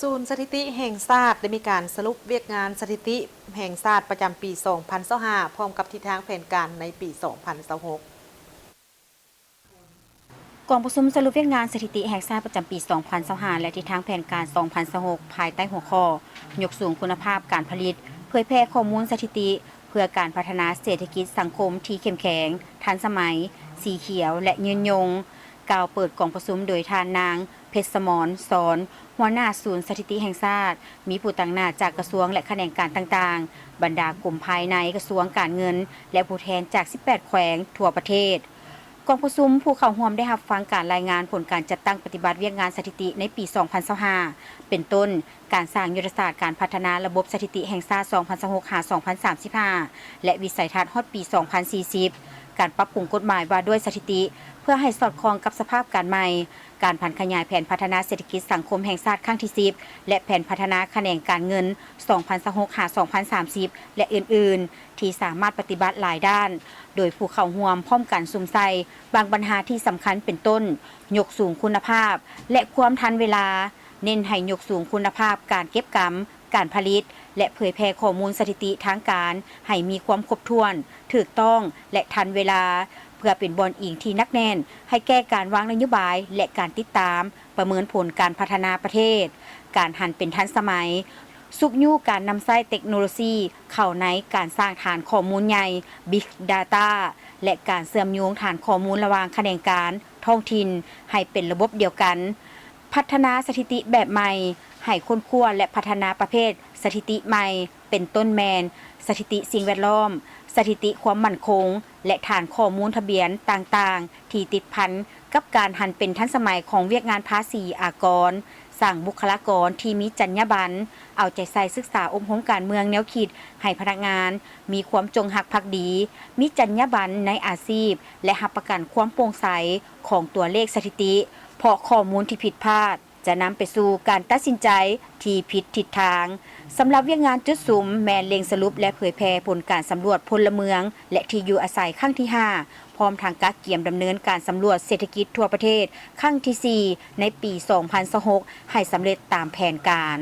ศูนย์สถิติแห่งชาติได้มีการสรุปเวียกงานสถิติแห่งชาติประจำปี 2025 พร้อมกับทิศทางแผนการในปี 2026 กองประชุมสรุปเวียกงานสถิติแห่งชาติประจำปี 2025 และทิศทางแผนการ 2026 ภายใต้หัวข้อยกสูงคุณภาพการผลิตเผยแพร่ข้อมูลสถิติเพื่อการพัฒนาเศรษฐกิจสังคมที่เข้มแข็งทันสมัยสีเขียวและยืนยงกล่าวเปิดกองประชุมโดยทานนางเพชรสมรสอนหัวหน้าศูนย์สถิติแห่งชาติมีผู้ต่างหน้าจากกระทรวงและแขนงการต่างๆบรรดากลุ่มภายในกระทรวงการเงินและผู้แทนจาก 18 แขวงทั่วประเทศกองประชุมผู้เข้าร่วมได้รับฟังการรายงานผลการจัดตั้งปฏิบัติเวียกงานสถิติในปี 2025 เป็นต้นการสร้างยุทธศาสตร์การพัฒนาระบบสถิติแห่งชาติ 2026-2035 และวิสัยทัศน์ฮอดปี 2040 การปรับปรุงกฎหมายว่าด้วยสถิติเพื่อให้สอดคล้องกับสภาพการใหม่การผันขยายแผนพัฒนาเศรษฐกิจสังคมแห่งชาติครั้งที่ 10 และแผนพัฒนาแขนงการเงิน 2026-2030 และอื่นๆที่สามารถปฏิบัติหลายด้านโดยผู้เข้าร่วมพร้อมกันซุ่มใส่บางปัญหาที่สำคัญเป็นต้นยกสูงคุณภาพและความทันเวลาเน้นให้ยกสูงคุณภาพการเก็บกำการผลิตและเผยแพร่ข้อมูลสถิติทางการให้มีความครบถ้วนถูกต้องและทันเวลาเพื่อเป็นบอนอิงที่นักแน่นให้แก้การวางนโยบายและการติดตามประเมินผลการพัฒนาประเทศการหันเป็นทันสมัยสุกยู่การนำใช้เทคโนโลยีเข้าในการสร้างฐานข้อมูลใหญ่ Big Data และการเชื่อมโยงฐานข้อมูลระหว่างแขนงการท้องถิ่นให้เป็นระบบเดียวกันพัฒนาสถิติแบบใหม่ให้ค้นคว้าและพัฒนาประเภทสถิติใหม่เป็นต้นแมนสถิติสิ่งแวดล้อมสถิติความมั่นคงและฐานข้อมูลทะเบียนต่างๆที่ติดพันกับการหันเป็นทันสมัยของเวียกงานภาษีอากรสร้างบุคลากรที่มีจรรยาบรรณเอาใจใส่ศึกษาอบรมการเมืองแนวคิดให้พนักงานมีความจงรักภักดีมีจรรยาบรรณในอาชีพและรับประกันความโปร่งใสของตัวเลขสถิติเพราะข้อมูลที่ผิดพลาดจะนำไปสู่การตัดสินใจที่ผิดทิศทางสำหรับเวียกงานจุดสุมแมนเล็งสรุปและเผยแพร่ผลการสำรวจพลเมืองและที่อยู่อาศัยครั้งที่ 5 พร้อมทางกักเกี่ยมดำเนินการสำรวจเศรษฐกิจทั่วประเทศครั้งที่ 4 ในปี 2026 ให้สำเร็จตามแผนการ